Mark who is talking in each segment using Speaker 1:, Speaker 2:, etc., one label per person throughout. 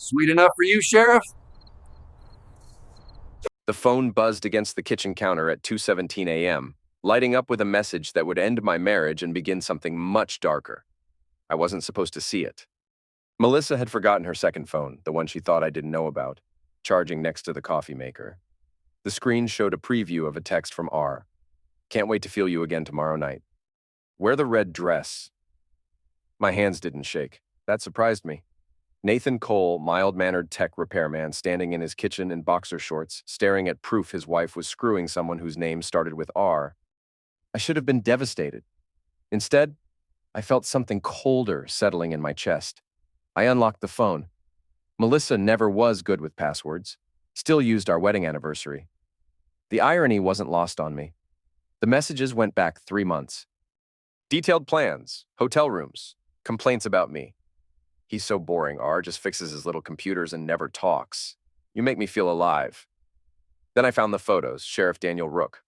Speaker 1: Sweet enough for you, Sheriff?
Speaker 2: The phone buzzed against the kitchen counter at 2:17 a.m., lighting up with a message that would end my marriage and begin something much darker. I wasn't supposed to see it. Melissa had forgotten her second phone, the one she thought I didn't know about, charging next to the coffee maker. The screen showed a preview of a text from R. Can't wait to feel you again tomorrow night. Wear the red dress. My hands didn't shake. That surprised me. Nathan Cole, mild-mannered tech repairman, standing in his kitchen in boxer shorts, staring at proof his wife was screwing someone whose name started with R. I should have been devastated. Instead, I felt something colder settling in my chest. I unlocked the phone. Melissa never was good with passwords, still used our wedding anniversary. The irony wasn't lost on me. The messages went back 3 months. Detailed plans, hotel rooms, complaints about me. He's so boring, R just fixes his little computers and never talks. You make me feel alive. Then I found the photos, Sheriff Daniel Rook.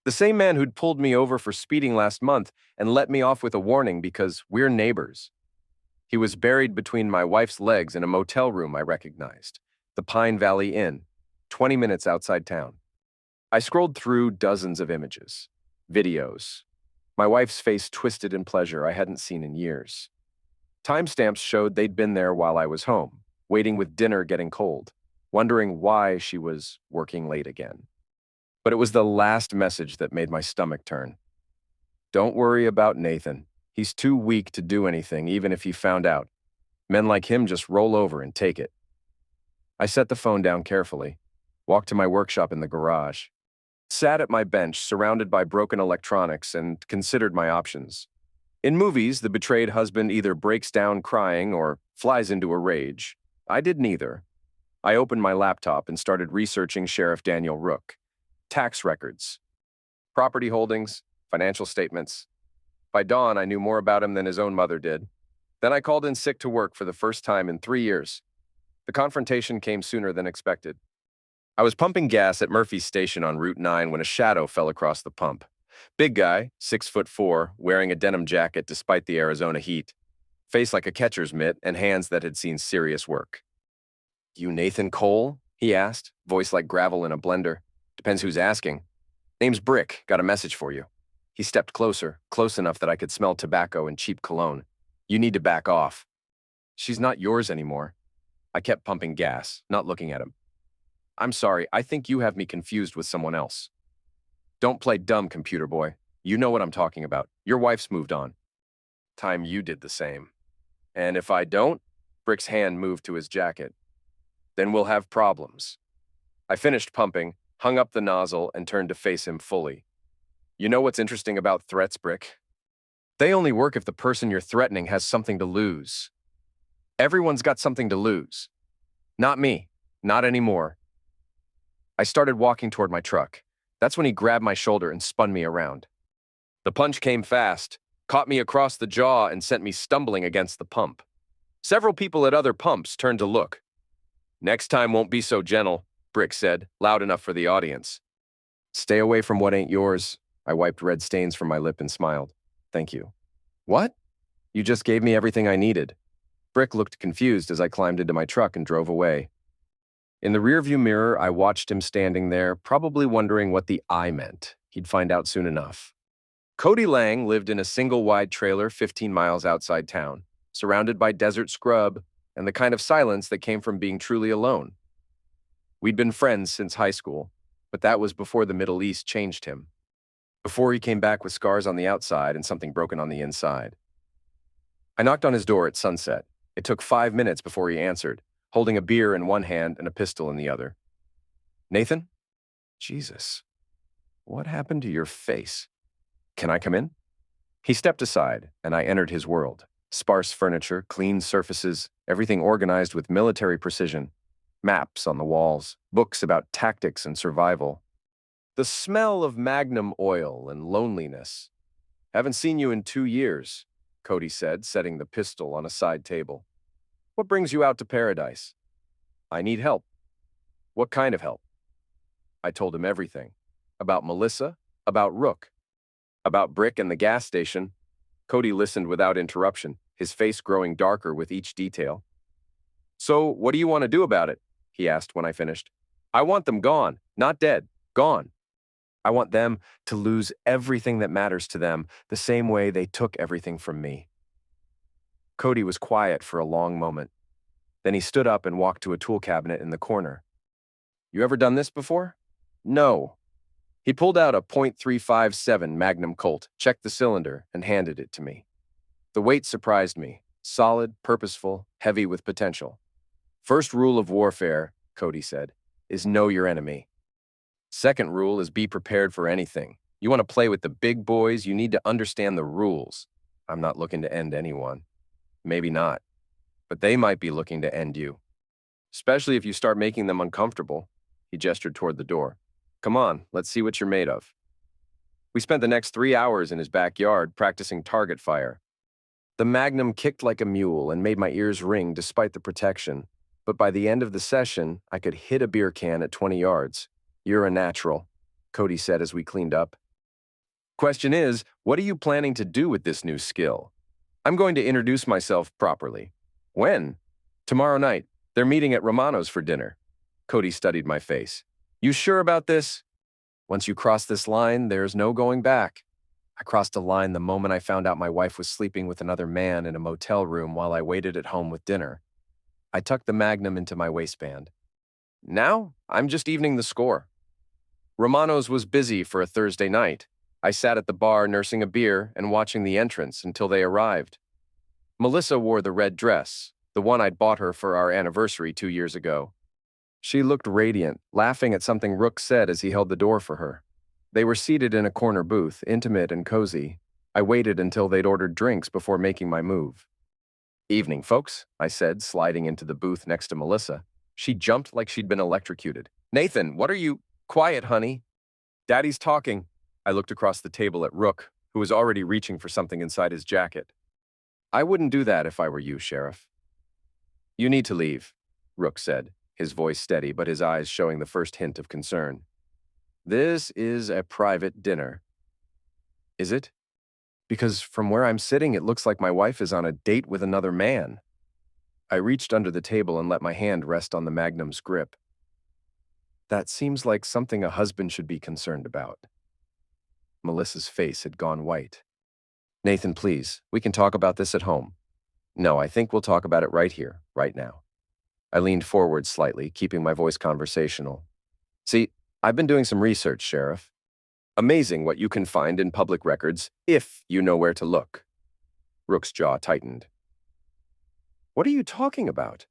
Speaker 2: The same man who'd pulled me over for speeding last month and let me off with a warning because we're neighbors. He was buried between my wife's legs in a motel room I recognized, the Pine Valley Inn, 20 minutes outside town. I scrolled through dozens of images, videos. My wife's face twisted in pleasure I hadn't seen in years. Timestamps showed they'd been there while I was home, waiting with dinner getting cold, wondering why she was working late again. But it was the last message that made my stomach turn. Don't worry about Nathan. He's too weak to do anything, even if he found out. Men like him just roll over and take it. I set the phone down carefully, walked to my workshop in the garage, sat at my bench surrounded by broken electronics, and considered my options. In movies, the betrayed husband either breaks down crying or flies into a rage. I did neither. I opened my laptop and started researching Sheriff Daniel Rook. Tax records, property holdings, financial statements. By dawn, I knew more about him than his own mother did. Then I called in sick to work for the first time in 3 years. The confrontation came sooner than expected. I was pumping gas at Murphy's Station on Route 9 when a shadow fell across the pump. Big guy, 6'4", wearing a denim jacket despite the Arizona heat, face like a catcher's mitt, and hands that had seen serious work. You Nathan Cole? He asked, voice like gravel in a blender. Depends who's asking. Name's Brick, got a message for you. He stepped closer, close enough that I could smell tobacco and cheap cologne. You need to back off. She's not yours anymore. I kept pumping gas, not looking at him. I'm sorry, I think you have me confused with someone else. Don't play dumb, computer boy. You know what I'm talking about. Your wife's moved on. Time you did the same. And if I don't, Brick's hand moved to his jacket. Then we'll have problems. I finished pumping, hung up the nozzle, and turned to face him fully. You know what's interesting about threats, Brick? They only work if the person you're threatening has something to lose. Everyone's got something to lose. Not me. Not anymore. I started walking toward my truck. That's when he grabbed my shoulder and spun me around. The punch came fast, caught me across the jaw, and sent me stumbling against the pump. Several people at other pumps turned to look. Next time won't be so gentle, Brick said, loud enough for the audience. Stay away from what ain't yours. I wiped red stains from my lip and smiled. Thank you. What? You just gave me everything I needed. Brick looked confused as I climbed into my truck and drove away. In the rearview mirror, I watched him standing there, probably wondering what the I meant. He'd find out soon enough. Cody Lang lived in a single-wide trailer 15 miles outside town, surrounded by desert scrub and the kind of silence that came from being truly alone. We'd been friends since high school, but that was before the Middle East changed him. Before he came back with scars on the outside and something broken on the inside. I knocked on his door at sunset. It took 5 minutes before he answered, holding a beer in one hand and a pistol in the other. Nathan? Jesus. What happened to your face? Can I come in? He stepped aside, and I entered his world. Sparse furniture, clean surfaces, everything organized with military precision. Maps on the walls, books about tactics and survival. The smell of Magnum oil and loneliness. Haven't seen you in 2 years, Cody said, setting the pistol on a side table. What brings you out to paradise? I need help. What kind of help? I told him everything. About Melissa, about Rook, about Brick and the gas station. Cody listened without interruption, his face growing darker with each detail. So, what do you want to do about it? He asked when I finished. I want them gone, not dead, gone. I want them to lose everything that matters to them the same way they took everything from me. Cody was quiet for a long moment. Then he stood up and walked to a tool cabinet in the corner. You ever done this before? No. He pulled out a .357 Magnum Colt, checked the cylinder, and handed it to me. The weight surprised me. Solid, purposeful, heavy with potential. First rule of warfare, Cody said, is know your enemy. Second rule is be prepared for anything. You want to play with the big boys, you need to understand the rules. I'm not looking to end anyone. Maybe not. But they might be looking to end you. Especially if you start making them uncomfortable. He gestured toward the door. Come on, let's see what you're made of. We spent the next 3 hours in his backyard practicing target fire. The Magnum kicked like a mule and made my ears ring despite the protection. But by the end of the session, I could hit a beer can at 20 yards. You're a natural, Cody said as we cleaned up. Question is, what are you planning to do with this new skill? I'm going to introduce myself properly. When? Tomorrow night. They're meeting at Romano's for dinner. Cody studied my face. You sure about this? Once you cross this line, there's no going back. I crossed a line the moment I found out my wife was sleeping with another man in a motel room while I waited at home with dinner. I tucked the Magnum into my waistband. Now, I'm just evening the score. Romano's was busy for a Thursday night. I sat at the bar nursing a beer and watching the entrance until they arrived. Melissa wore the red dress, the one I'd bought her for our anniversary 2 years ago. She looked radiant, laughing at something Rook said as he held the door for her. They were seated in a corner booth, intimate and cozy. I waited until they'd ordered drinks before making my move. Evening, folks, I said, sliding into the booth next to Melissa. She jumped like she'd been electrocuted. Nathan, what are you— Quiet, honey. Daddy's talking. I looked across the table at Rook, who was already reaching for something inside his jacket. I wouldn't do that if I were you, Sheriff. You need to leave, Rook said, his voice steady but his eyes showing the first hint of concern. This is a private dinner. Is it? Because from where I'm sitting, it looks like my wife is on a date with another man. I reached under the table and let my hand rest on the Magnum's grip. That seems like something a husband should be concerned about. Melissa's face had gone white. Nathan, please, we can talk about this at home. No, I think we'll talk about it right here, right now. I leaned forward slightly, keeping my voice conversational. See, I've been doing some research, Sheriff. Amazing what you can find in public records if you know where to look. Rook's jaw tightened. What are you talking about?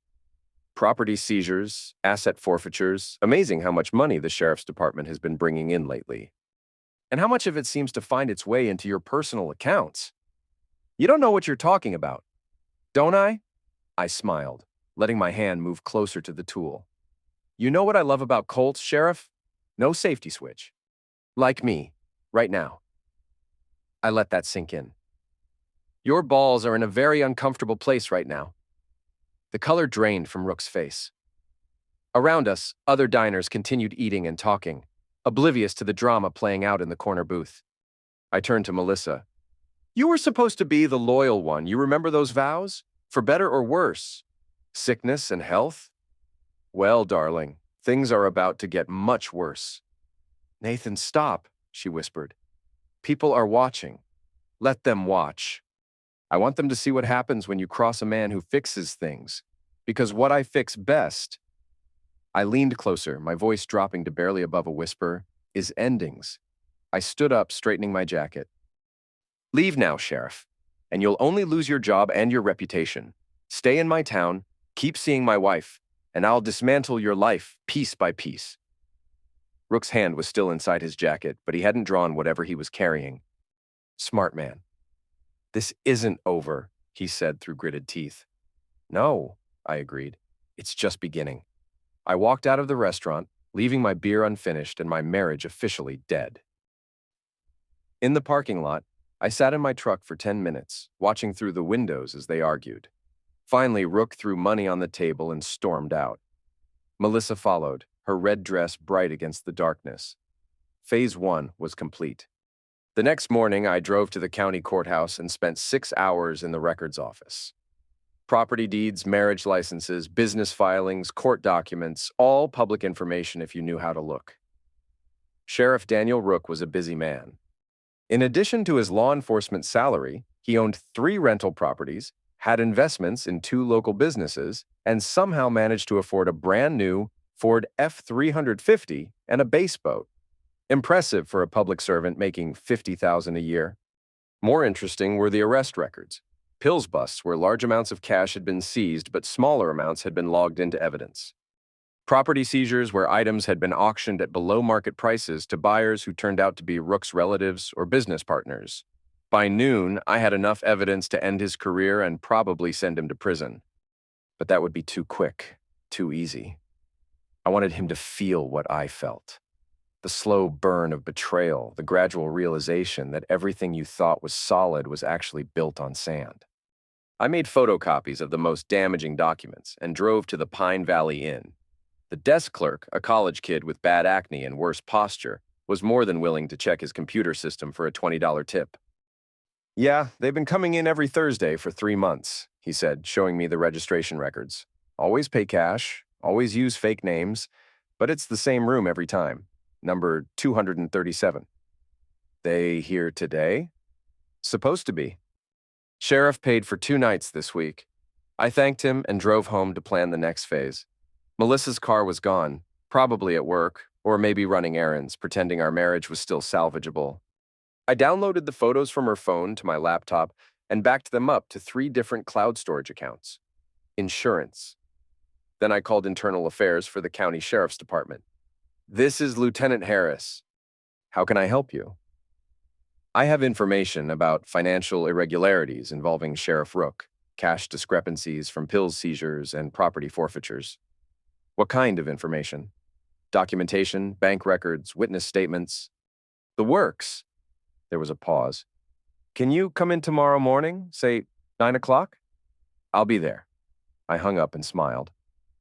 Speaker 2: Property seizures, asset forfeitures. Amazing how much money the sheriff's department has been bringing in lately. And how much of it seems to find its way into your personal accounts. You don't know what you're talking about, don't I? I smiled, letting my hand move closer to the tool. You know what I love about Colts, Sheriff? No safety switch. Like me, right now. I let that sink in. Your balls are in a very uncomfortable place right now. The color drained from Rook's face. Around us, other diners continued eating and talking, oblivious to the drama playing out in the corner booth. I turned to Melissa. You were supposed to be the loyal one. You remember those vows? For better or worse? Sickness and health? Well, darling, things are about to get much worse. Nathan, stop, she whispered. People are watching. Let them watch. I want them to see what happens when you cross a man who fixes things. Because what I fix best— I leaned closer, my voice dropping to barely above a whisper— is endings. I stood up, straightening my jacket. Leave now, Sheriff, and you'll only lose your job and your reputation. Stay in my town, keep seeing my wife, and I'll dismantle your life piece by piece. Rook's hand was still inside his jacket, but he hadn't drawn whatever he was carrying. Smart man. This isn't over, he said through gritted teeth. No, I agreed. It's just beginning. I walked out of the restaurant, leaving my beer unfinished and my marriage officially dead. In the parking lot, I sat in my truck for 10 minutes, watching through the windows as they argued. Finally, Rook threw money on the table and stormed out. Melissa followed, her red dress bright against the darkness. Phase 1 was complete. The next morning, I drove to the county courthouse and spent 6 hours in the records office. Property deeds, marriage licenses, business filings, court documents, all public information if you knew how to look. Sheriff Daniel Rook was a busy man. In addition to his law enforcement salary, he owned 3 rental properties, had investments in 2 local businesses, and somehow managed to afford a brand new Ford F-350 and a base boat. Impressive for a public servant making $50,000 a year. More interesting were the arrest records. Pills busts where large amounts of cash had been seized but smaller amounts had been logged into evidence. Property seizures where items had been auctioned at below-market prices to buyers who turned out to be Rook's relatives or business partners. By noon, I had enough evidence to end his career and probably send him to prison. But that would be too quick, too easy. I wanted him to feel what I felt. The slow burn of betrayal, the gradual realization that everything you thought was solid was actually built on sand. I made photocopies of the most damaging documents and drove to the Pine Valley Inn. The desk clerk, a college kid with bad acne and worse posture, was more than willing to check his computer system for a $20 tip. "Yeah, they've been coming in every Thursday for 3 months," he said, showing me the registration records. "Always pay cash, always use fake names, but it's the same room every time. Number 237. "They here today?" "Supposed to be." Sheriff paid for 2 nights this week. I thanked him and drove home to plan the next phase. Melissa's car was gone, probably at work, or maybe running errands, pretending our marriage was still salvageable. I downloaded the photos from her phone to my laptop and backed them up to 3 different cloud storage accounts. Insurance. Then I called internal affairs for the county sheriff's department. "This is Lieutenant Harris. How can I help you?" "I have information about financial irregularities involving Sheriff Rook, cash discrepancies from pills seizures and property forfeitures." "What kind of information?" "Documentation, bank records, witness statements." "The works." There was a pause. "Can you come in tomorrow morning, say 9 o'clock? "I'll be there." I hung up and smiled.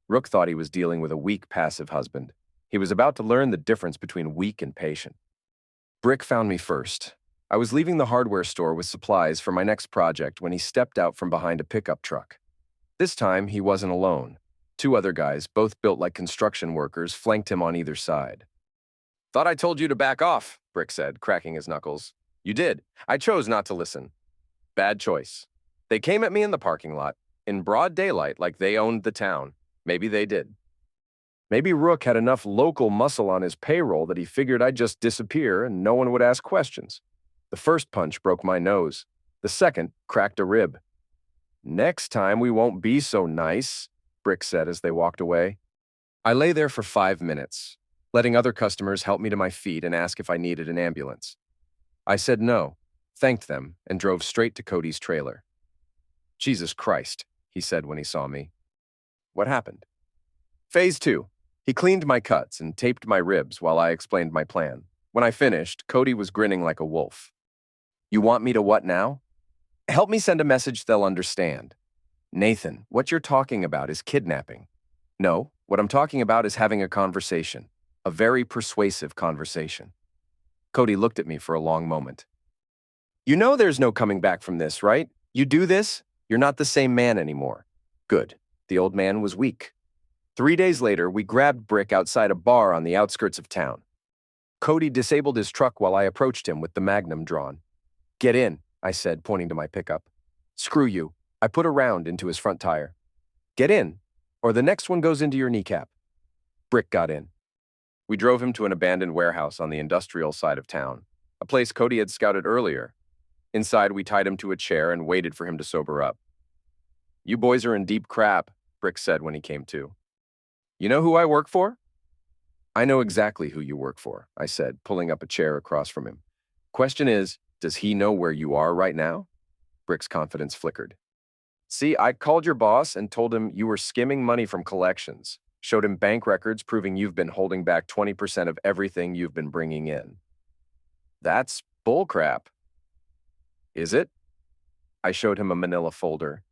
Speaker 2: Rook thought he was dealing with a weak, passive husband. He was about to learn the difference between weak and patient. Brick found me first. I was leaving the hardware store with supplies for my next project when he stepped out from behind a pickup truck. This time, he wasn't alone. 2 other guys, both built like construction workers, flanked him on either side. "Thought I told you to back off," Brick said, cracking his knuckles. "You did. I chose not to listen." "Bad choice. They came at me in the parking lot, in broad daylight like they owned the town. Maybe they did. Maybe Rook had enough local muscle on his payroll that he figured I'd just disappear and no one would ask questions. The first punch broke my nose. The second cracked a rib. "Next time we won't be so nice," Brick said as they walked away. I lay there for 5 minutes, letting other customers help me to my feet and ask if I needed an ambulance. I said no, thanked them, and drove straight to Cody's trailer. "Jesus Christ," he said when he saw me. "What happened?" Phase 2. He cleaned my cuts and taped my ribs while I explained my plan. When I finished, Cody was grinning like a wolf. "You want me to what now?" "Help me send a message they'll understand." "Nathan, what you're talking about is kidnapping." "No, what I'm talking about is having a conversation. A very persuasive conversation." Cody looked at me for a long moment. "You know there's no coming back from this, right? You do this, you're not the same man anymore." Good. The old man was weak. 3 days later, we grabbed Brick outside a bar on the outskirts of town. Cody disabled his truck while I approached him with the Magnum drawn. "Get in," I said, pointing to my pickup. "Screw you." I put a round into his front tire. "Get in, or the next one goes into your kneecap." Brick got in. We drove him to an abandoned warehouse on the industrial side of town, a place Cody had scouted earlier. Inside, we tied him to a chair and waited for him to sober up. "You boys are in deep crap," Brick said when he came to. "You know who I work for?" "I know exactly who you work for," I said, pulling up a chair across from him. "Question is, does he know where you are right now?" Brick's confidence flickered. "See, I called your boss and told him you were skimming money from collections. Showed him bank records proving you've been holding back 20% of everything you've been bringing in." "That's bullcrap." "Is it?" I showed him a manila folder.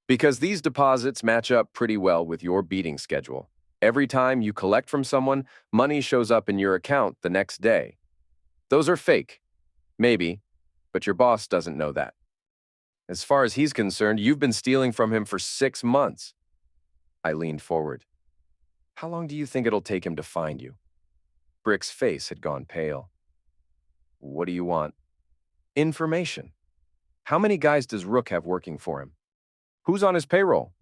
Speaker 2: "Because these deposits match up pretty well with your beating schedule. Every time you collect from someone, money shows up in your account the next day. Those are fake. Maybe, but your boss doesn't know that." As far as he's concerned, you've been stealing from him for 6 months. I leaned forward. How long do you think it'll take him to find you? Brick's face had gone pale. What do you want? Information. How many guys does Rook have working for him? Who's on his payroll?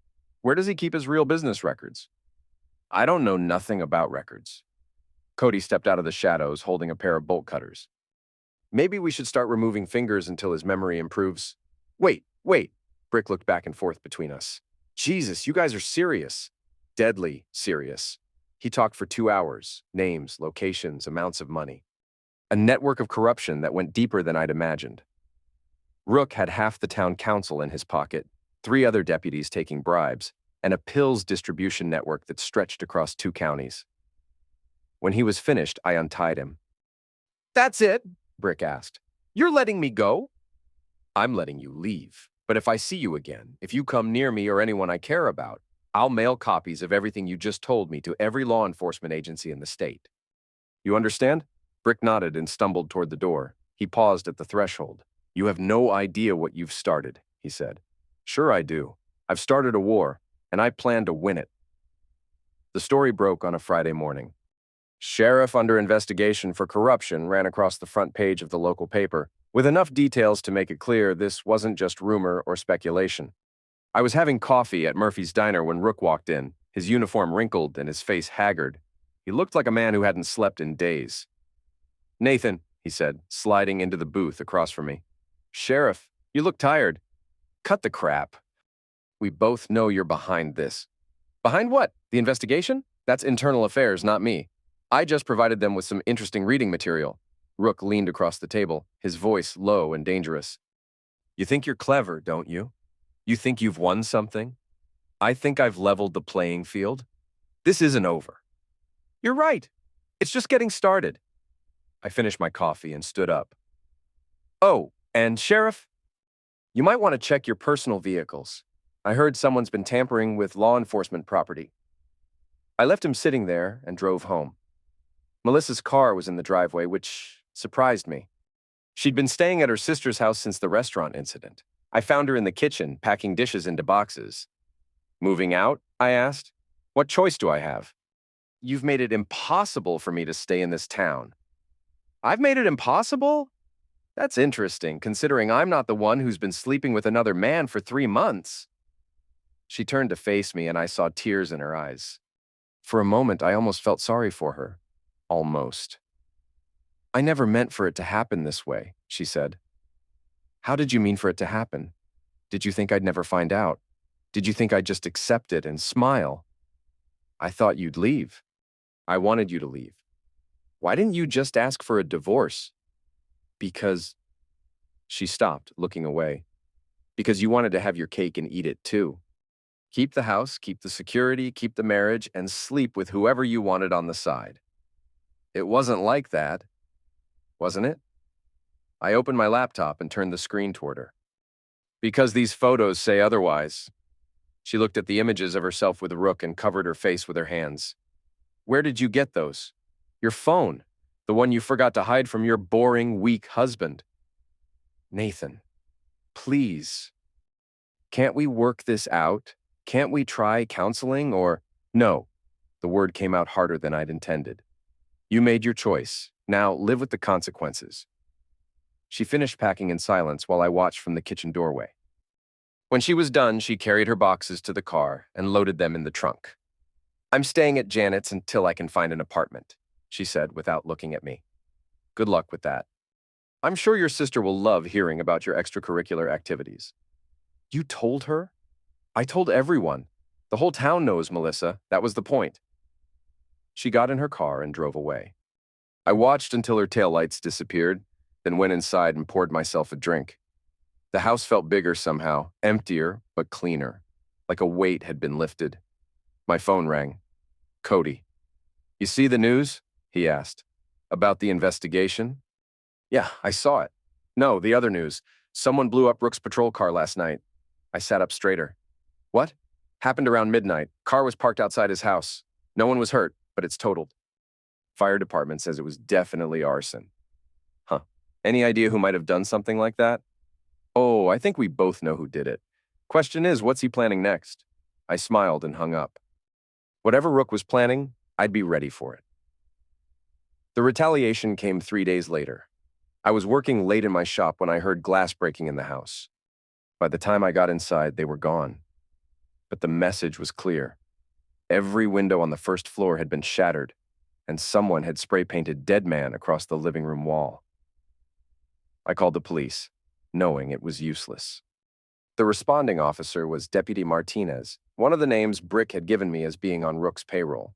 Speaker 2: Where does he keep his real business records? I don't know nothing about records. Cody stepped out of the shadows, holding a pair of bolt cutters. Maybe we should start removing fingers until his memory improves. Wait. Brick looked back and forth between us. Jesus, you guys are serious. Deadly serious. He talked for 2 hours. Names, locations, amounts of money. A network of corruption that went deeper than I'd imagined. Rook had half the town council in his pocket, 3 other deputies taking bribes, and a pills distribution network that stretched across 2 counties. When he was finished, I untied him. That's it, Brick asked. You're letting me go? I'm letting you leave. But if I see you again, if you come near me or anyone I care about, I'll mail copies of everything you just told me to every law enforcement agency in the state. You understand? Brick nodded and stumbled toward the door. He paused at the threshold. You have no idea what you've started, he said. Sure I do. I've started a war, and I plan to win it. The story broke on a Friday morning. Sheriff under investigation for corruption ran across the front page of the local paper, with enough details to make it clear this wasn't just rumor or speculation. I was having coffee at Murphy's Diner when Rook walked in, his uniform wrinkled and his face haggard. He looked like a man who hadn't slept in days. Nathan, he said, sliding into the booth across from me. Sheriff, you look tired. Cut the crap. We both know you're behind this. Behind what? The investigation? That's internal affairs, not me. I just provided them with some interesting reading material. Rook leaned across the table, his voice low and dangerous. You think you're clever, don't you? You think you've won something? I think I've leveled the playing field. This isn't over. You're right. It's just getting started. I finished my coffee and stood up. Oh, and Sheriff, you might want to check your personal vehicles. I heard someone's been tampering with law enforcement property. I left him sitting there and drove home. Melissa's car was in the driveway, which surprised me. She'd been staying at her sister's house since the restaurant incident. I found her in the kitchen, packing dishes into boxes. Moving out? I asked. What choice do I have? You've made it impossible for me to stay in this town. I've made it impossible? That's interesting, considering I'm not the one who's been sleeping with another man for 3 months. She turned to face me, and I saw tears in her eyes. For a moment, I almost felt sorry for her. Almost. I never meant for it to happen this way, she said. How did you mean for it to happen? Did you think I'd never find out? Did you think I'd just accept it and smile? I thought you'd leave. I wanted you to leave. Why didn't you just ask for a divorce? Because... She stopped, looking away. Because you wanted to have your cake and eat it too. Keep the house, keep the security, keep the marriage, and sleep with whoever you wanted on the side. It wasn't like that, wasn't it? I opened my laptop and turned the screen toward her. Because these photos say otherwise. She looked at the images of herself with Rook and covered her face with her hands. Where did you get those? Your phone, the one you forgot to hide from your boring, weak husband. Nathan, please. Can't we work this out? Can't we try counseling or... No, the word came out harder than I'd intended. You made your choice. Now live with the consequences. She finished packing in silence while I watched from the kitchen doorway. When she was done, she carried her boxes to the car and loaded them in the trunk. I'm staying at Janet's until I can find an apartment, she said without looking at me. Good luck with that. I'm sure your sister will love hearing about your extracurricular activities. You told her? I told everyone. The whole town knows, Melissa. That was the point. She got in her car and drove away. I watched until her taillights disappeared, then went inside and poured myself a drink. The house felt bigger somehow, emptier but cleaner, like a weight had been lifted. My phone rang. Cody. You see the news? He asked. About the investigation? Yeah, I saw it. No, the other news. Someone blew up Rook's patrol car last night. I sat up straighter. What? Happened around midnight. Car was parked outside his house. No one was hurt, but it's totaled. Fire department says it was definitely arson. Huh. Any idea who might have done something like that? Oh, I think we both know who did it. Question is, what's he planning next? I smiled and hung up. Whatever Rook was planning, I'd be ready for it. The retaliation came 3 days later. I was working late in my shop when I heard glass breaking in the house. By the time I got inside, they were gone. But the message was clear. Every window on the first floor had been shattered, and someone had spray-painted "Dead Man" across the living room wall. I called the police, knowing it was useless. The responding officer was Deputy Martinez, one of the names Brick had given me as being on Rook's payroll.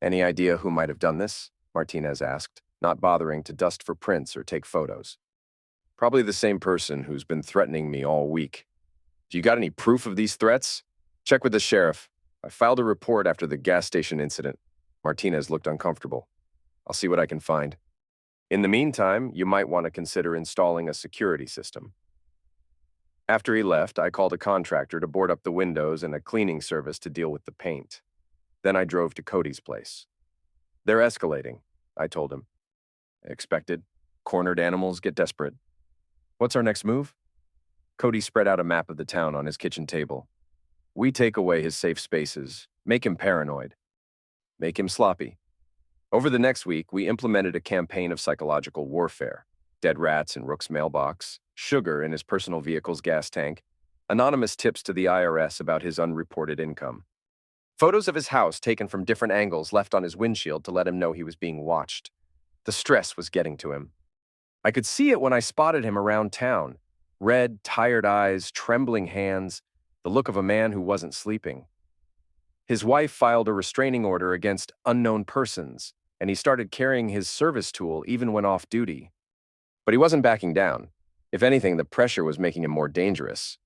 Speaker 2: "Any idea who might have done this?" Martinez asked, not bothering to dust for prints or take photos. "Probably the same person who's been threatening me all week. Do you got any proof of these threats?" "Check with the sheriff. I filed a report after the gas station incident." Martinez looked uncomfortable. "I'll see what I can find. In the meantime, you might want to consider installing a security system." After he left, I called a contractor to board up the windows and a cleaning service to deal with the paint. Then I drove to Cody's place. "They're escalating," I told him. "Expected. Cornered animals get desperate." "What's our next move?" Cody spread out a map of the town on his kitchen table. "We take away his safe spaces, make him paranoid, make him sloppy. Over the next week, we implemented a campaign of psychological warfare. Dead rats in Rook's mailbox, sugar in his personal vehicle's gas tank, anonymous tips to the IRS about his unreported income. Photos of his house taken from different angles left on his windshield to let him know he was being watched. The stress was getting to him. I could see it when I spotted him around town. Red, tired eyes, trembling hands, the look of a man who wasn't sleeping. His wife filed a restraining order against unknown persons, and he started carrying his service tool even when off duty. But he wasn't backing down. If anything, the pressure was making him more dangerous.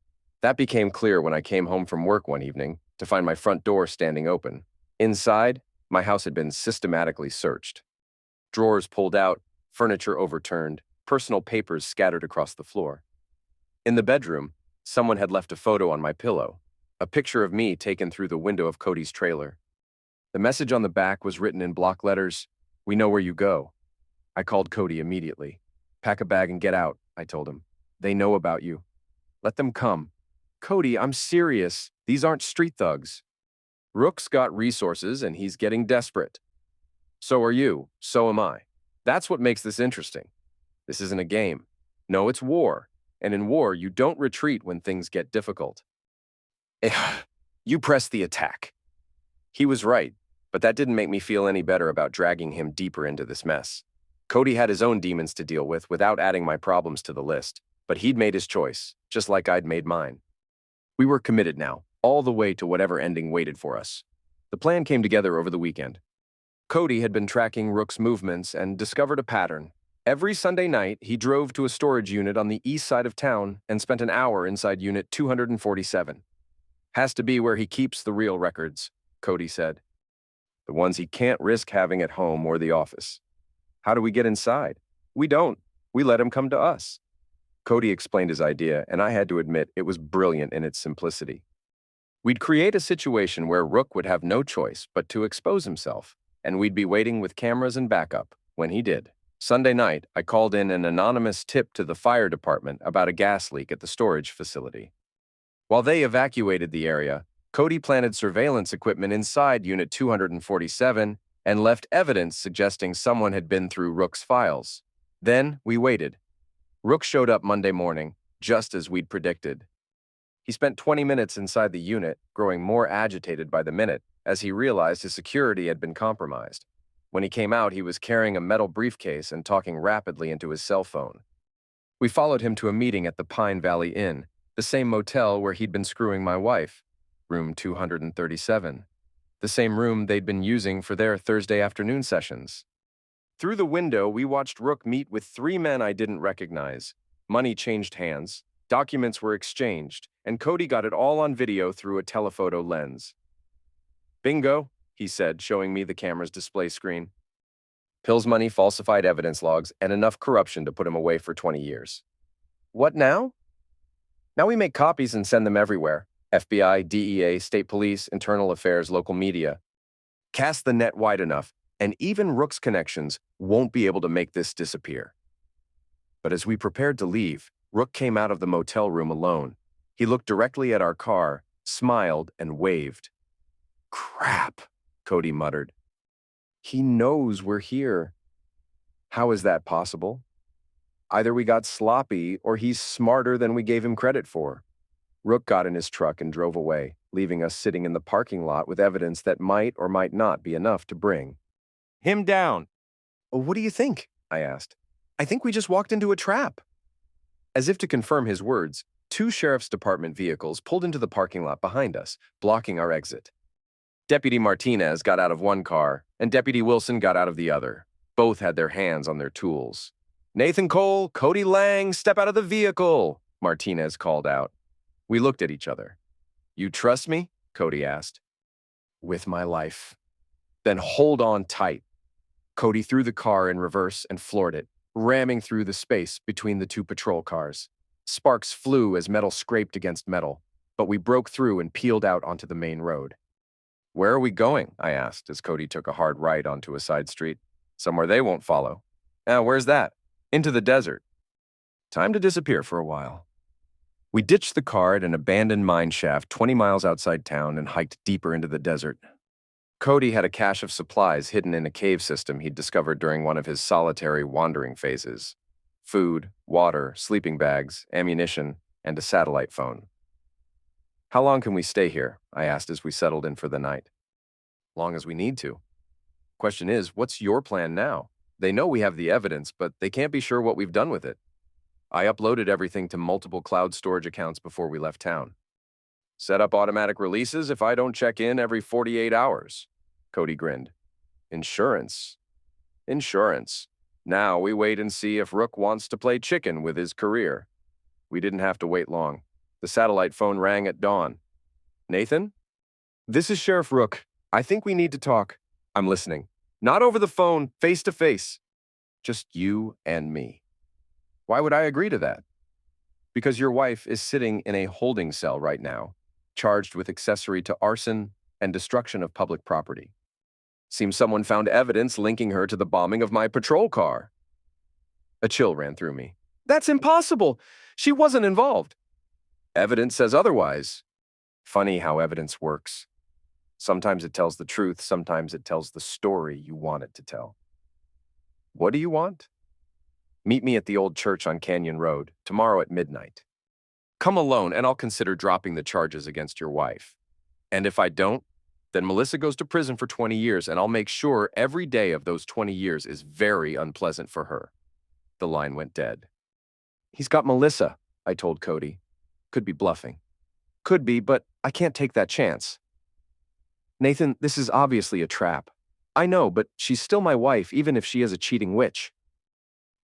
Speaker 2: That became clear when I came home from work one evening to find my front door standing open. Inside, my house had been systematically searched. Drawers pulled out, furniture overturned, personal papers scattered across the floor. In the bedroom, someone had left a photo on my pillow, a picture of me taken through the window of Cody's trailer. The message on the back was written in block letters, "We know where you go." I called Cody immediately. "Pack a bag and get out," I told him. "They know about you. Let them come." "Cody, I'm serious. These aren't street thugs." "Rook's got resources and he's getting desperate. So are you. So am I. That's what makes this interesting. This isn't a game. No, it's war. And in war, you don't retreat when things get difficult." You press the attack. He was right, but that didn't make me feel any better about dragging him deeper into this mess. Cody had his own demons to deal with without adding my problems to the list, but he'd made his choice, just like I'd made mine. We were committed now, all the way to whatever ending waited for us. The plan came together over the weekend. Cody had been tracking Rook's movements and discovered a pattern. Every Sunday night, he drove to a storage unit on the east side of town and spent an hour inside Unit 247. "Has to be where he keeps the real records," Cody said. "The ones he can't risk having at home or the office." "How do we get inside?" "We don't. We let him come to us." Cody explained his idea, and I had to admit it was brilliant in its simplicity. We'd create a situation where Rook would have no choice but to expose himself, and we'd be waiting with cameras and backup when he did. Sunday night, I called in an anonymous tip to the fire department about a gas leak at the storage facility. While they evacuated the area, Cody planted surveillance equipment inside Unit 247 and left evidence suggesting someone had been through Rook's files. Then we waited. Rook showed up Monday morning, just as we'd predicted. He spent 20 minutes inside the unit, growing more agitated by the minute as he realized his security had been compromised. When he came out, he was carrying a metal briefcase and talking rapidly into his cell phone. We followed him to a meeting at the Pine Valley Inn, the same motel where he'd been screwing my wife, room 237, the same room they'd been using for their Thursday afternoon sessions. Through the window, we watched Rook meet with 3 men I didn't recognize. Money changed hands, documents were exchanged, and Cody got it all on video through a telephoto lens. "Bingo," he said, showing me the camera's display screen. "Pills money, falsified evidence logs, and enough corruption to put him away for 20 years. What now? Now we make copies and send them everywhere. FBI, DEA, state police, internal affairs, local media. Cast the net wide enough, and even Rook's connections won't be able to make this disappear." But as we prepared to leave, Rook came out of the motel room alone. He looked directly at our car, smiled, and waved. Crap, Cody muttered. He knows we're here. How is that possible? Either we got sloppy or he's smarter than we gave him credit for. Rook got in his truck and drove away, leaving us sitting in the parking lot with evidence that might or might not be enough to bring him down. What do you think? I asked. I think we just walked into a trap. As if to confirm his words, two sheriff's department vehicles pulled into the parking lot behind us, blocking our exit. Deputy Martinez got out of one car, and Deputy Wilson got out of the other. Both had their hands on their tools. Nathan Cole, Cody Lang, step out of the vehicle, Martinez called out. We looked at each other. You trust me? Cody asked. With my life. Then hold on tight. Cody threw the car in reverse and floored it, ramming through the space between the two patrol cars. Sparks flew as metal scraped against metal, but we broke through and peeled out onto the main road. Where are we going? I asked as Cody took a hard right onto a side street. Somewhere they won't follow. Where's that? Into the desert. Time to disappear for a while. We ditched the car at an abandoned mine shaft 20 miles outside town and hiked deeper into the desert. Cody had a cache of supplies hidden in a cave system he'd discovered during one of his solitary wandering phases. Food, water, sleeping bags, ammunition, and a satellite phone. How long can we stay here? I asked as we settled in for the night. Long as we need to. Question is, what's your plan now? They know we have the evidence, but they can't be sure what we've done with it. I uploaded everything to multiple cloud storage accounts before we left town. Set up automatic releases if I don't check in every 48 hours. Cody grinned. Insurance. Insurance. Now we wait and see if Rook wants to play chicken with his career. We didn't have to wait long. The satellite phone rang at dawn. Nathan? This is Sheriff Rook. I think we need to talk. I'm listening. Not over the phone, face to face. Just you and me. Why would I agree to that? Because your wife is sitting in a holding cell right now, charged with accessory to arson and destruction of public property. Seems someone found evidence linking her to the bombing of my patrol car. A chill ran through me. That's impossible. She wasn't involved. Evidence says otherwise. Funny how evidence works. Sometimes it tells the truth, sometimes it tells the story you want it to tell. What do you want? Meet me at the old church on Canyon Road, tomorrow at midnight. Come alone and I'll consider dropping the charges against your wife. And if I don't, then Melissa goes to prison for 20 years and I'll make sure every day of those 20 years is very unpleasant for her. The line went dead. He's got Melissa, I told Cody. Could be bluffing. Could be, but I can't take that chance. Nathan, this is obviously a trap. I know, but she's still my wife, even if she is a cheating witch.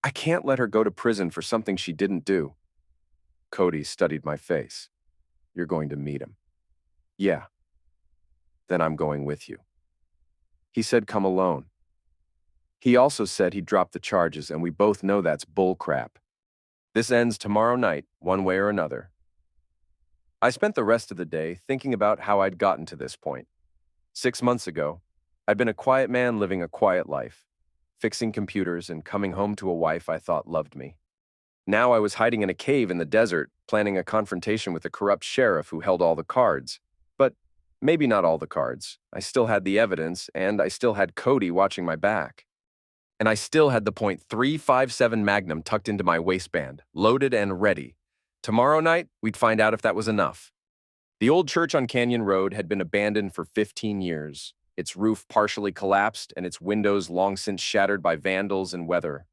Speaker 2: I can't let her go to prison for something she didn't do. Cody studied my face. You're going to meet him. Yeah. Then I'm going with you. He said come alone. He also said he'd drop the charges, and we both know that's bull crap. This ends tomorrow night, one way or another. I spent the rest of the day thinking about how I'd gotten to this point. 6 months ago, I'd been a quiet man living a quiet life, fixing computers and coming home to a wife I thought loved me. Now I was hiding in a cave in the desert, planning a confrontation with a corrupt sheriff who held all the cards. But maybe not all the cards. I still had the evidence, and I still had Cody watching my back. And I still had the .357 Magnum tucked into my waistband, loaded and ready. Tomorrow night, we'd find out if that was enough. The old church on Canyon Road had been abandoned for 15 years, its roof partially collapsed and its windows long since shattered by vandals and weather.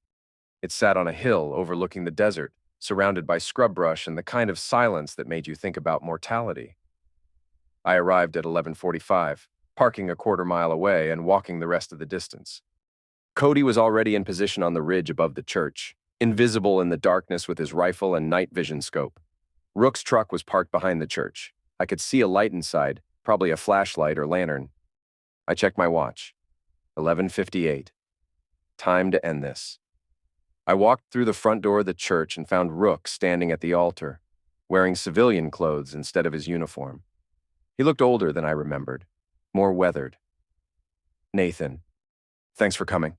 Speaker 2: It sat on a hill overlooking the desert, surrounded by scrub brush and the kind of silence that made you think about mortality. I arrived at 11:45, parking a quarter mile away and walking the rest of the distance. Cody was already in position on the ridge above the church, invisible in the darkness with his rifle and night vision scope. Rook's truck was parked behind the church. I could see a light inside, probably a flashlight or lantern. I checked my watch. 11:58. Time to end this. I walked through the front door of the church and found Rook standing at the altar, wearing civilian clothes instead of his uniform. He looked older than I remembered, more weathered. Nathan, thanks for coming.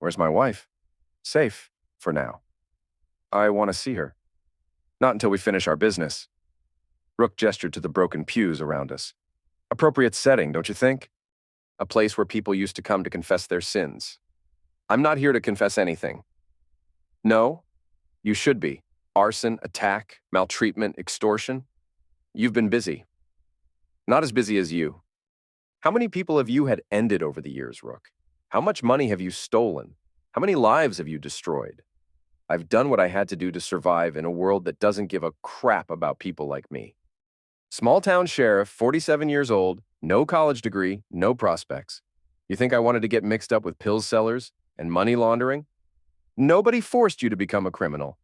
Speaker 2: Where's my wife? Safe, for now. I want to see her. Not until we finish our business. Rook gestured to the broken pews around us. Appropriate setting, don't you think? A place where people used to come to confess their sins. I'm not here to confess anything. No, you should be. Arson, attack, maltreatment, extortion. You've been busy. Not as busy as you. How many people have you had ended over the years, Rook? How much money have you stolen? How many lives have you destroyed? I've done what I had to do to survive in a world that doesn't give a crap about people like me. Small town sheriff, 47 years old, no college degree, no prospects. You think I wanted to get mixed up with pill sellers and money laundering? Nobody forced you to become a criminal,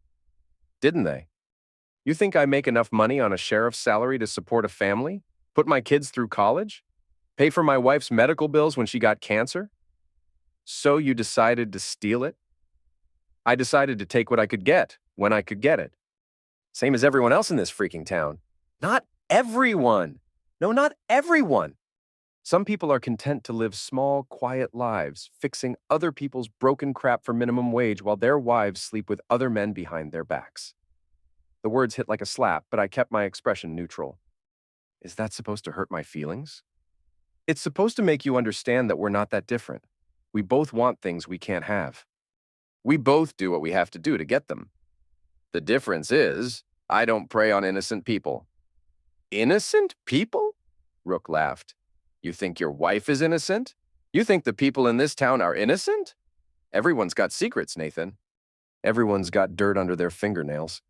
Speaker 2: didn't they? You think I make enough money on a sheriff's salary to support a family? Put my kids through college? Pay for my wife's medical bills when she got cancer? So you decided to steal it? I decided to take what I could get when I could get it. Same as everyone else in this freaking town. Not everyone. No, not everyone. Some people are content to live small, quiet lives, fixing other people's broken crap for minimum wage while their wives sleep with other men behind their backs. The words hit like a slap, but I kept my expression neutral. Is that supposed to hurt my feelings? It's supposed to make you understand that we're not that different. We both want things we can't have. We both do what we have to do to get them. The difference is, I don't prey on innocent people. Innocent people? Rook laughed. You think your wife is innocent? You think the people in this town are innocent? Everyone's got secrets, Nathan. Everyone's got dirt under their fingernails.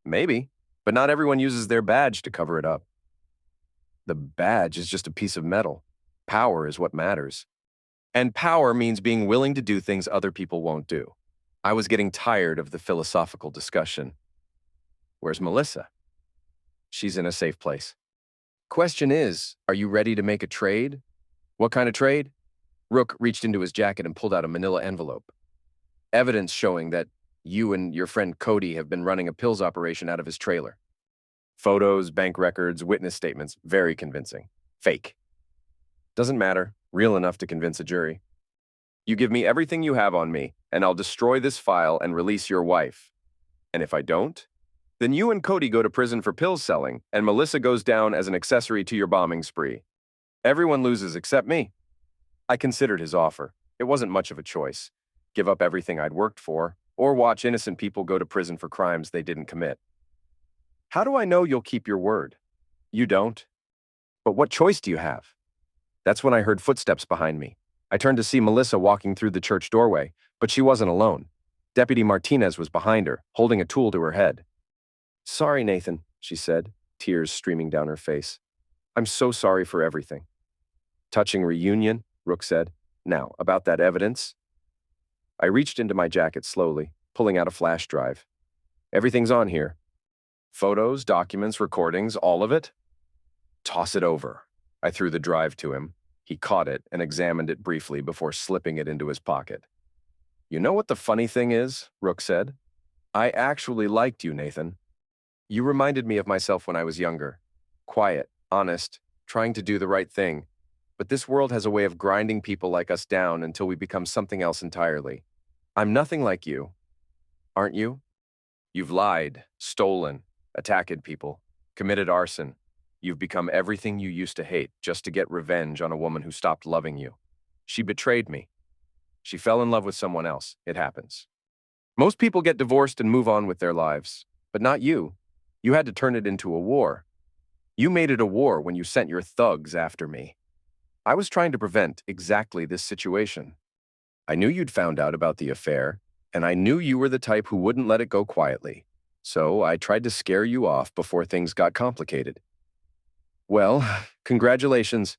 Speaker 2: Maybe, but not everyone uses their badge to cover it up. The badge is just a piece of metal. Power is what matters. And power means being willing to do things other people won't do. I was getting tired of the philosophical discussion. Where's Melissa? She's in a safe place. Question is, are you ready to make a trade? What kind of trade? Rook reached into his jacket and pulled out a manila envelope. Evidence showing that you and your friend Cody have been running a pills operation out of his trailer. Photos, bank records, witness statements, very convincing. Fake. Doesn't matter, real enough to convince a jury. You give me everything you have on me, and I'll destroy this file and release your wife. And if I don't, then you and Cody go to prison for pills selling, and Melissa goes down as an accessory to your bombing spree. Everyone loses except me. I considered his offer. It wasn't much of a choice. Give up everything I'd worked for, or watch innocent people go to prison for crimes they didn't commit. How do I know you'll keep your word? You don't. But what choice do you have? That's when I heard footsteps behind me. I turned to see Melissa walking through the church doorway, but she wasn't alone. Deputy Martinez was behind her, holding a tool to her head. Sorry, Nathan, she said, tears streaming down her face. I'm so sorry for everything. Touching reunion, Rook said. Now, about that evidence. I reached into my jacket slowly, pulling out a flash drive. Everything's on here. Photos, documents, recordings, all of it? Toss it over. I threw the drive to him. He caught it and examined it briefly before slipping it into his pocket. You know what the funny thing is? Rook said. I actually liked you, Nathan. You reminded me of myself when I was younger. Quiet, honest, trying to do the right thing. But this world has a way of grinding people like us down until we become something else entirely. I'm nothing like you. Aren't you? You've lied, stolen, attacked people, committed arson. You've become everything you used to hate just to get revenge on a woman who stopped loving you. She betrayed me. She fell in love with someone else. It happens. Most people get divorced and move on with their lives, but not you. You had to turn it into a war. You made it a war when you sent your thugs after me. I was trying to prevent exactly this situation. I knew you'd found out about the affair, and I knew you were the type who wouldn't let it go quietly. So I tried to scare you off before things got complicated. Well, congratulations.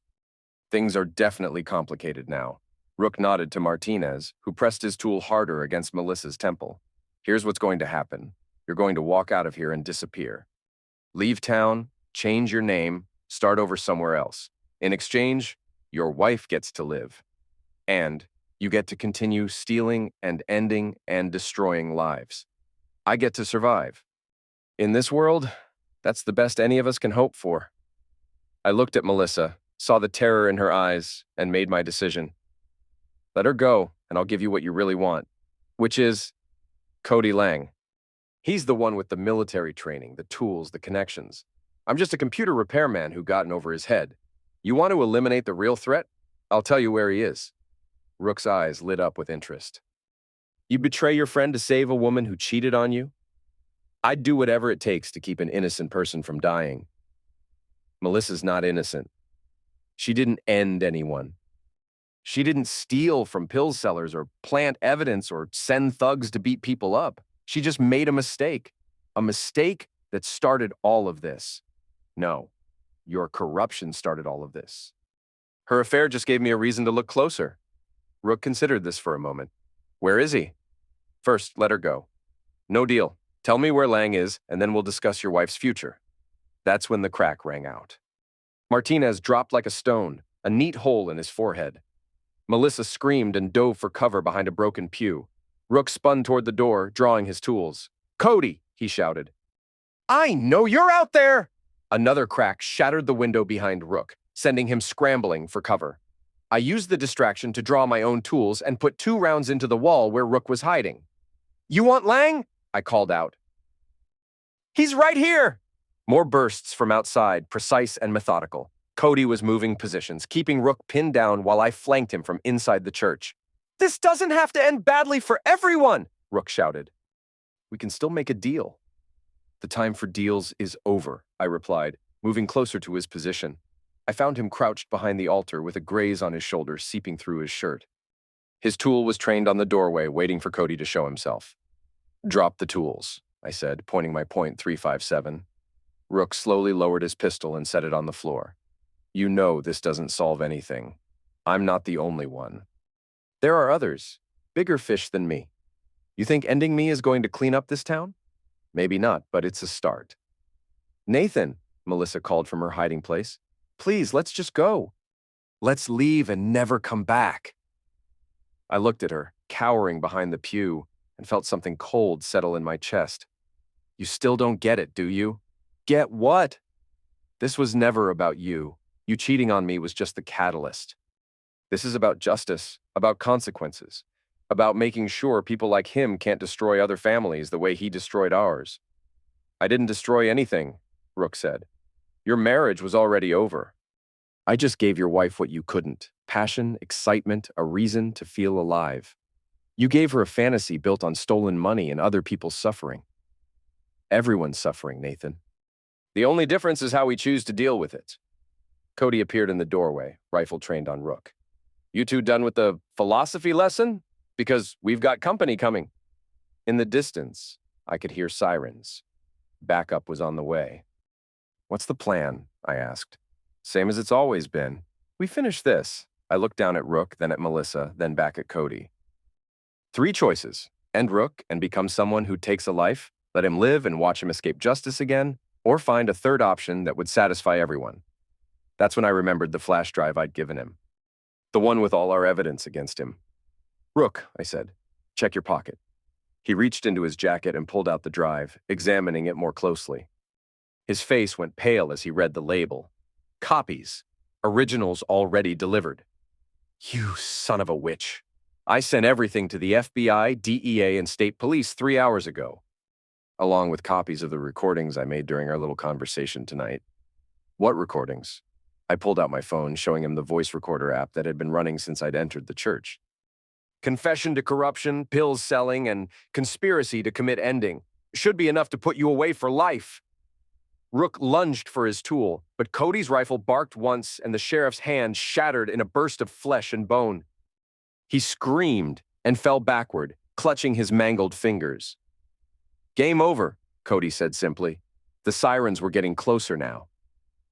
Speaker 2: Things are definitely complicated now. Rook nodded to Martinez, who pressed his tool harder against Melissa's temple. Here's what's going to happen. You're going to walk out of here and disappear. Leave town, change your name, start over somewhere else. In exchange, your wife gets to live. And you get to continue stealing and ending and destroying lives. I get to survive. In this world, that's the best any of us can hope for. I looked at Melissa, saw the terror in her eyes, and made my decision. Let her go, and I'll give you what you really want, which is Cody Lang. He's the one with the military training, the tools, the connections. I'm just a computer repairman who got in over his head. You want to eliminate the real threat? I'll tell you where he is. Rook's eyes lit up with interest. You betray your friend to save a woman who cheated on you? I'd do whatever it takes to keep an innocent person from dying. Melissa's not innocent. She didn't end anyone. She didn't steal from pill sellers or plant evidence or send thugs to beat people up. She just made a mistake that started all of this. No, your corruption started all of this. Her affair just gave me a reason to look closer. Rook considered this for a moment. Where is he? First, let her go. No deal. Tell me where Lang is, and then we'll discuss your wife's future. That's when the crack rang out. Martinez dropped like a stone, a neat hole in his forehead. Melissa screamed and dove for cover behind a broken pew. Rook spun toward the door, drawing his tools. Cody, he shouted. I know you're out there! Another crack shattered the window behind Rook, sending him scrambling for cover. I used the distraction to draw my own tools and put 2 rounds into the wall where Rook was hiding. You want Lang? I called out. He's right here! More bursts from outside, precise and methodical. Cody was moving positions, keeping Rook pinned down while I flanked him from inside the church. This doesn't have to end badly for everyone, Rook shouted. We can still make a deal. The time for deals is over, I replied, moving closer to his position. I found him crouched behind the altar with a graze on his shoulder seeping through his shirt. His tool was trained on the doorway, waiting for Cody to show himself. Drop the tools, I said, pointing my .357. Rook slowly lowered his pistol and set it on the floor. You know this doesn't solve anything. I'm not the only one. There are others, bigger fish than me. You think ending me is going to clean up this town? Maybe not, but it's a start. Nathan, Melissa called from her hiding place. Please, let's just go. Let's leave and never come back. I looked at her, cowering behind the pew, and felt something cold settle in my chest. You still don't get it, do you? Get what? This was never about you. You cheating on me was just the catalyst. This is about justice, about consequences, about making sure people like him can't destroy other families the way he destroyed ours. I didn't destroy anything, Rook said. Your marriage was already over. I just gave your wife what you couldn't: passion, excitement, a reason to feel alive. You gave her a fantasy built on stolen money and other people's suffering. Everyone's suffering, Nathan. The only difference is how we choose to deal with it. Cody appeared in the doorway, rifle trained on Rook. You two done with the philosophy lesson? Because we've got company coming. In the distance, I could hear sirens. Backup was on the way. What's the plan? I asked. Same as it's always been. We finish this. I looked down at Rook, then at Melissa, then back at Cody. 3 choices. End Rook and become someone who takes a life, let him live and watch him escape justice again, or find a third option that would satisfy everyone. That's when I remembered the flash drive I'd given him. The one with all our evidence against him. Rook, I said, check your pocket. He reached into his jacket and pulled out the drive, examining it more closely. His face went pale as he read the label. Copies. Originals already delivered. You son of a witch. I sent everything to the FBI, DEA, and state police 3 hours ago, along with copies of the recordings I made during our little conversation tonight. What recordings? I pulled out my phone, showing him the voice recorder app that had been running since I'd entered the church. Confession to corruption, pills selling, and conspiracy to commit ending. Should be enough to put you away for life. Rook lunged for his tool, but Cody's rifle barked once and the sheriff's hand shattered in a burst of flesh and bone. He screamed and fell backward, clutching his mangled fingers. Game over, Cody said simply. The sirens were getting closer now.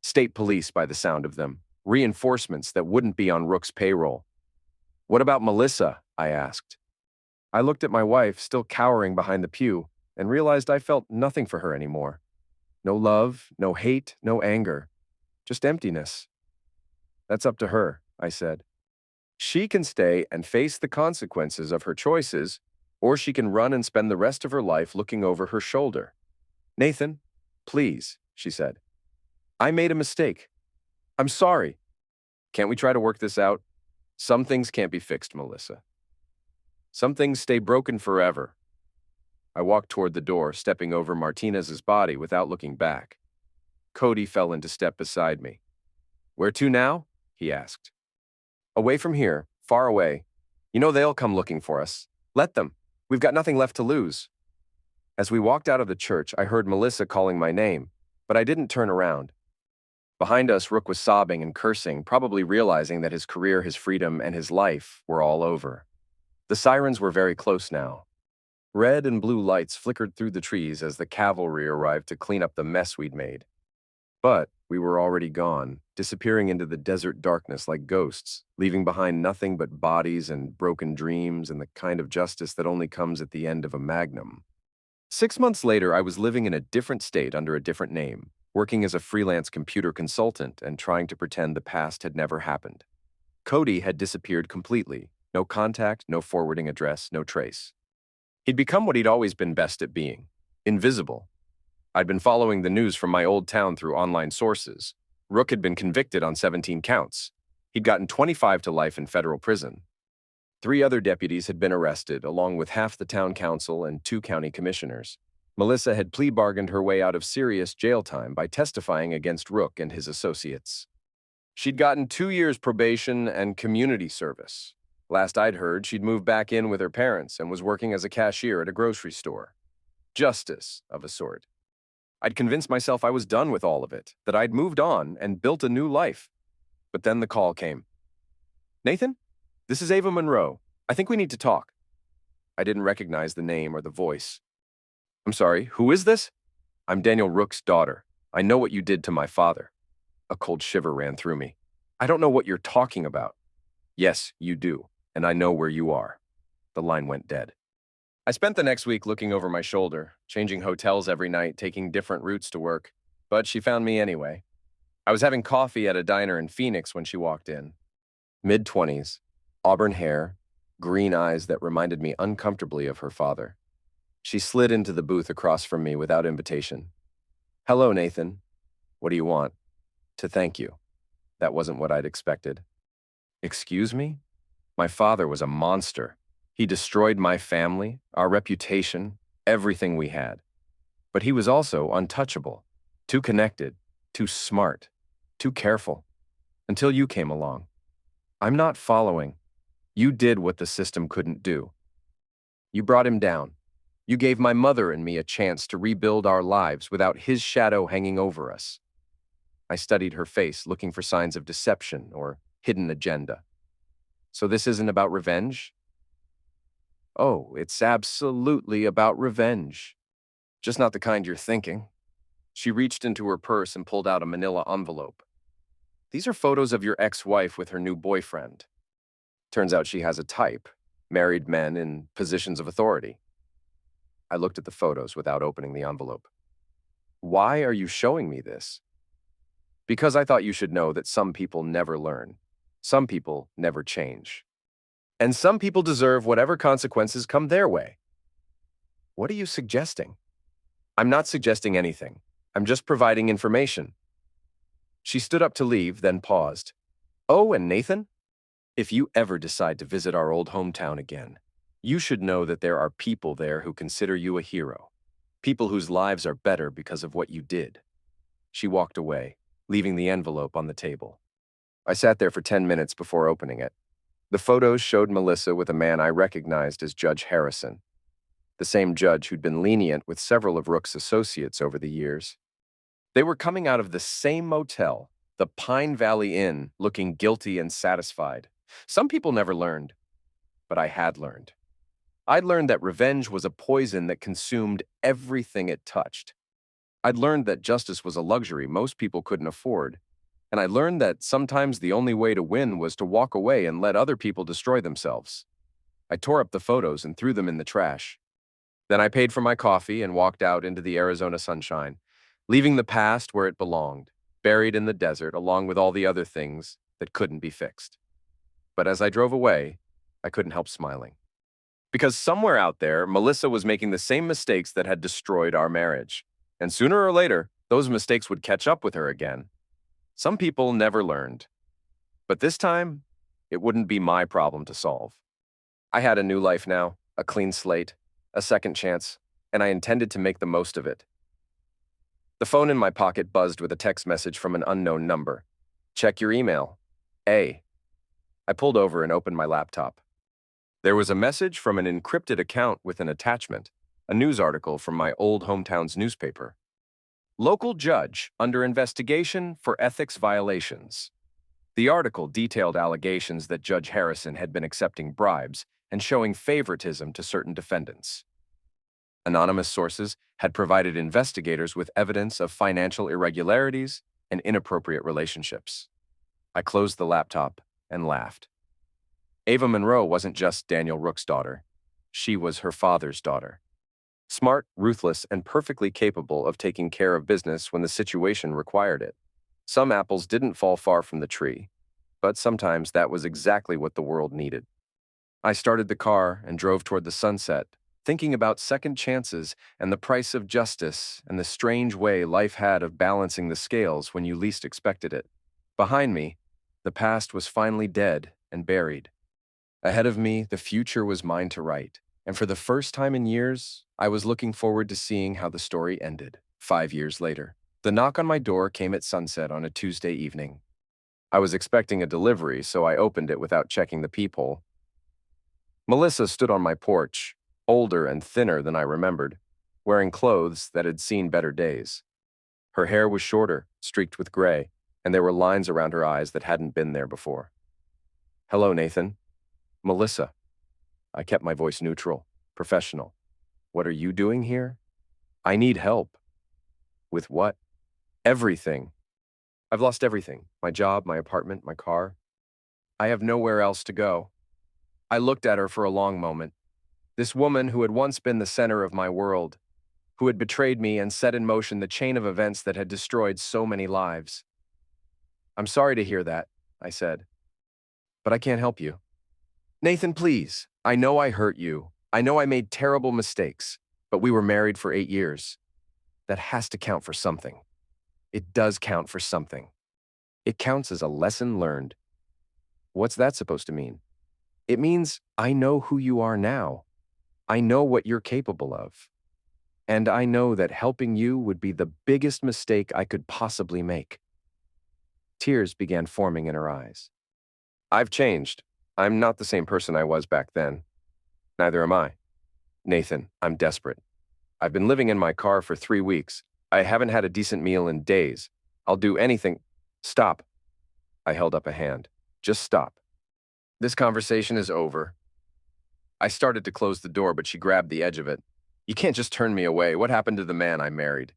Speaker 2: State police by the sound of them, reinforcements that wouldn't be on Rook's payroll. What about Melissa? I asked. I looked at my wife, still cowering behind the pew, and realized I felt nothing for her anymore. No love, no hate, no anger, just emptiness. That's up to her, I said. She can stay and face the consequences of her choices, or she can run and spend the rest of her life looking over her shoulder. Nathan, please, she said. I made a mistake. I'm sorry. Can't we try to work this out? Some things can't be fixed, Melissa. Some things stay broken forever. I walked toward the door, stepping over Martinez's body without looking back. Cody fell into step beside me. "Where to now?" he asked. "Away from here, far away. You know they'll come looking for us. Let them. We've got nothing left to lose." As we walked out of the church, I heard Melissa calling my name, but I didn't turn around. Behind us, Rook was sobbing and cursing, probably realizing that his career, his freedom, and his life were all over. The sirens were very close now. Red and blue lights flickered through the trees as the cavalry arrived to clean up the mess we'd made. But we were already gone, disappearing into the desert darkness like ghosts, leaving behind nothing but bodies and broken dreams and the kind of justice that only comes at the end of a magnum. 6 months later, I was living in a different state under a different name, working as a freelance computer consultant and trying to pretend the past had never happened. Cody had disappeared completely. No contact, no forwarding address, no trace. He'd become what he'd always been best at being: invisible. I'd been following the news from my old town through online sources. Rook had been convicted on 17 counts. He'd gotten 25 to life in federal prison. 3 other deputies had been arrested, along with half the town council and 2 county commissioners. Melissa had plea bargained her way out of serious jail time by testifying against Rook and his associates. She'd gotten 2 years probation and community service. Last I'd heard, she'd moved back in with her parents and was working as a cashier at a grocery store. Justice, of a sort. I'd convinced myself I was done with all of it, that I'd moved on and built a new life. But then the call came. "Nathan, this is Ava Monroe. I think we need to talk." I didn't recognize the name or the voice. "I'm sorry, who is this?" "I'm Daniel Rook's daughter. I know what you did to my father." A cold shiver ran through me. "I don't know what you're talking about." "Yes, you do, and I know where you are." The line went dead. I spent the next week looking over my shoulder, changing hotels every night, taking different routes to work, but she found me anyway. I was having coffee at a diner in Phoenix when she walked in. Mid-20s, auburn hair, green eyes that reminded me uncomfortably of her father. She slid into the booth across from me without invitation. "Hello, Nathan. What do you want?" "To thank you." That wasn't what I'd expected. "Excuse me?" My father was a monster. He destroyed my family, our reputation, everything we had. But he was also untouchable, too connected, too smart, too careful, until you came along. I'm not following. You did what the system couldn't do. You brought him down. You gave my mother and me a chance to rebuild our lives without his shadow hanging over us. I studied her face, looking for signs of deception or hidden agenda. So this isn't about revenge? Oh, it's absolutely about revenge. Just not the kind you're thinking. She reached into her purse and pulled out a manila envelope. "These are photos of your ex-wife with her new boyfriend." Turns out she has a type: married men in positions of authority. I looked at the photos without opening the envelope. "Why are you showing me this?" "Because I thought you should know that some people never learn. Some people never change. And some people deserve whatever consequences come their way." "What are you suggesting?" "I'm not suggesting anything. I'm just providing information." She stood up to leave, then paused. "Oh, and Nathan, if you ever decide to visit our old hometown again, you should know that there are people there who consider you a hero. People whose lives are better because of what you did." She walked away, leaving the envelope on the table. I sat there for 10 minutes before opening it. The photos showed Melissa with a man I recognized as Judge Harrison, the same judge who'd been lenient with several of Rook's associates over the years. They were coming out of the same motel, the Pine Valley Inn, looking guilty and satisfied. Some people never learned, but I had learned. I'd learned that revenge was a poison that consumed everything it touched. I'd learned that justice was a luxury most people couldn't afford, and I learned that sometimes the only way to win was to walk away and let other people destroy themselves. I tore up the photos and threw them in the trash. Then I paid for my coffee and walked out into the Arizona sunshine, leaving the past where it belonged, buried in the desert along with all the other things that couldn't be fixed. But as I drove away, I couldn't help smiling. Because somewhere out there, Melissa was making the same mistakes that had destroyed our marriage. And sooner or later, those mistakes would catch up with her again. Some people never learned. But this time, it wouldn't be my problem to solve. I had a new life now, a clean slate, a second chance. and I intended to make the most of it. The phone in my pocket buzzed with a text message from an unknown number. Check your email. A. I pulled over and opened my laptop. There was a message from an encrypted account with an attachment, a news article from my old hometown's newspaper. Local judge under investigation for ethics violations. The article detailed allegations that Judge Harrison had been accepting bribes and showing favoritism to certain defendants. Anonymous sources had provided investigators with evidence of financial irregularities and inappropriate relationships. I closed the laptop and laughed. Ava Monroe wasn't just Daniel Rook's daughter. She was her father's daughter. Smart, ruthless, and perfectly capable of taking care of business when the situation required it. Some apples didn't fall far from the tree, but sometimes that was exactly what the world needed. I started the car and drove toward the sunset, thinking about second chances and the price of justice and the strange way life had of balancing the scales when you least expected it. Behind me, the past was finally dead and buried. Ahead of me, the future was mine to write, and for the first time in years, I was looking forward to seeing how the story ended. 5 years later, the knock on my door came at sunset on a Tuesday evening. I was expecting a delivery, so I opened it without checking the peephole. Melissa stood on my porch, older and thinner than I remembered, wearing clothes that had seen better days. Her hair was shorter, streaked with gray, and there were lines around her eyes that hadn't been there before. "Hello, Nathan." "Melissa." I kept my voice neutral, professional. "What are you doing here?" "I need help." "With what?" "Everything. I've lost everything. My job, my apartment, my car. I have nowhere else to go." I looked at her for a long moment. This woman who had once been the center of my world, who had betrayed me and set in motion the chain of events that had destroyed so many lives. "I'm sorry to hear that," I said, "but I can't help you." "Nathan, please. I know I hurt you. I know I made terrible mistakes, but we were married for 8 years. That has to count for something. It does count for something. It counts as a lesson learned." "What's that supposed to mean?" "It means I know who you are now. I know what you're capable of. And I know that helping you would be the biggest mistake I could possibly make." Tears began forming in her eyes. "I've changed. I'm not the same person I was back then. Neither am I. Nathan, I'm desperate. I've been living in my car for 3 weeks. I haven't had a decent meal in days. I'll do anything." "Stop." I held up a hand. "Just stop. This conversation is over." I started to close the door, but she grabbed the edge of it. "You can't just turn me away. What happened to the man I married?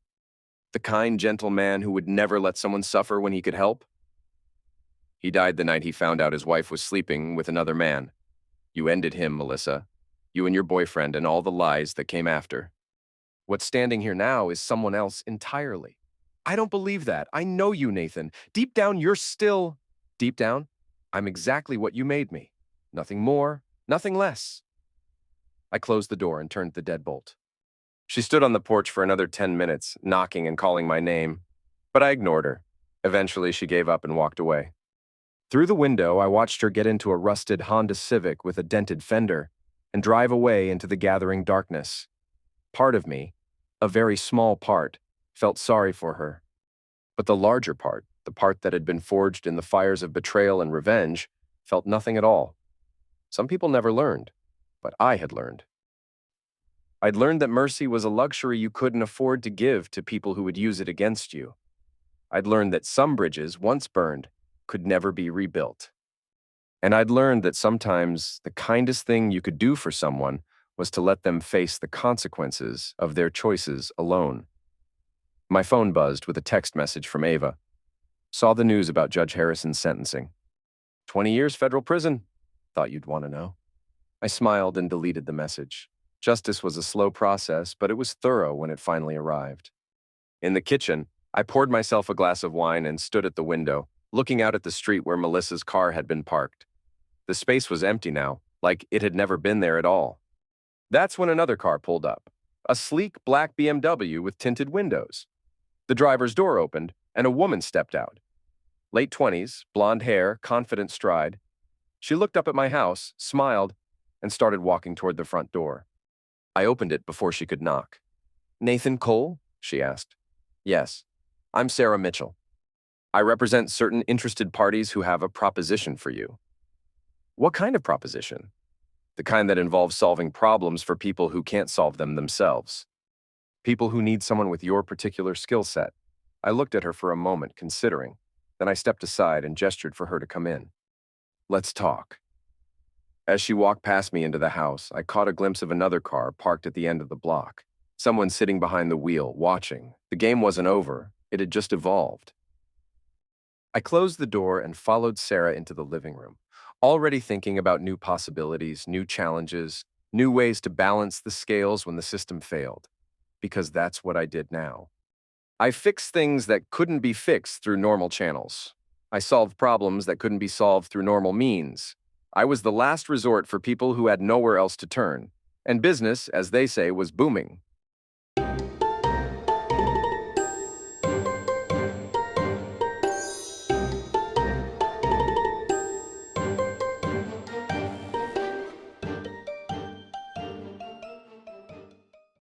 Speaker 2: The kind, gentle man who would never let someone suffer when he could help? He died the night he found out his wife was sleeping with another man. You ended him, Melissa. You and your boyfriend and all the lies that came after. What's standing here now is someone else entirely." "I don't believe that. I know you, Nathan. Deep down, you're still—" "Deep down, I'm exactly what you made me. Nothing more, nothing less." I closed the door and turned the deadbolt. She stood on the porch for another 10 minutes, knocking and calling my name, but I ignored her. Eventually, she gave up and walked away. Through the window, I watched her get into a rusted Honda Civic with a dented fender and drive away into the gathering darkness. Part of me, a very small part, felt sorry for her. But the larger part, the part that had been forged in the fires of betrayal and revenge, felt nothing at all. Some people never learned, but I had learned. I'd learned that mercy was a luxury you couldn't afford to give to people who would use it against you. I'd learned that some bridges, once burned, could never be rebuilt. And I'd learned that sometimes the kindest thing you could do for someone was to let them face the consequences of their choices alone. My phone buzzed with a text message from Ava. "Saw the news about Judge Harrison's sentencing. 20 years federal prison. Thought you'd want to know." I smiled and deleted the message. Justice was a slow process, but it was thorough when it finally arrived. In the kitchen, I poured myself a glass of wine and stood at the window, looking out at the street where Melissa's car had been parked. The space was empty now, like it had never been there at all. That's when another car pulled up, a sleek black BMW with tinted windows. The driver's door opened, and a woman stepped out. Late 20s, blonde hair, confident stride. She looked up at my house, smiled, and started walking toward the front door. I opened it before she could knock. Nathan Cole? She asked. Yes. I'm Sarah Mitchell. I represent certain interested parties who have a proposition for you. What kind of proposition? The kind that involves solving problems for people who can't solve them themselves. People who need someone with your particular skill set. I looked at her for a moment, considering. Then I stepped aside and gestured for her to come in. Let's talk. As she walked past me into the house, I caught a glimpse of another car parked at the end of the block. Someone sitting behind the wheel, watching. The game wasn't over. It had just evolved. I closed the door and followed Sarah into the living room, already thinking about new possibilities, new challenges, new ways to balance the scales when the system failed. Because that's what I did now. I fixed things that couldn't be fixed through normal channels. I solved problems that couldn't be solved through normal means. I was the last resort for people who had nowhere else to turn. And business, as they say, was booming.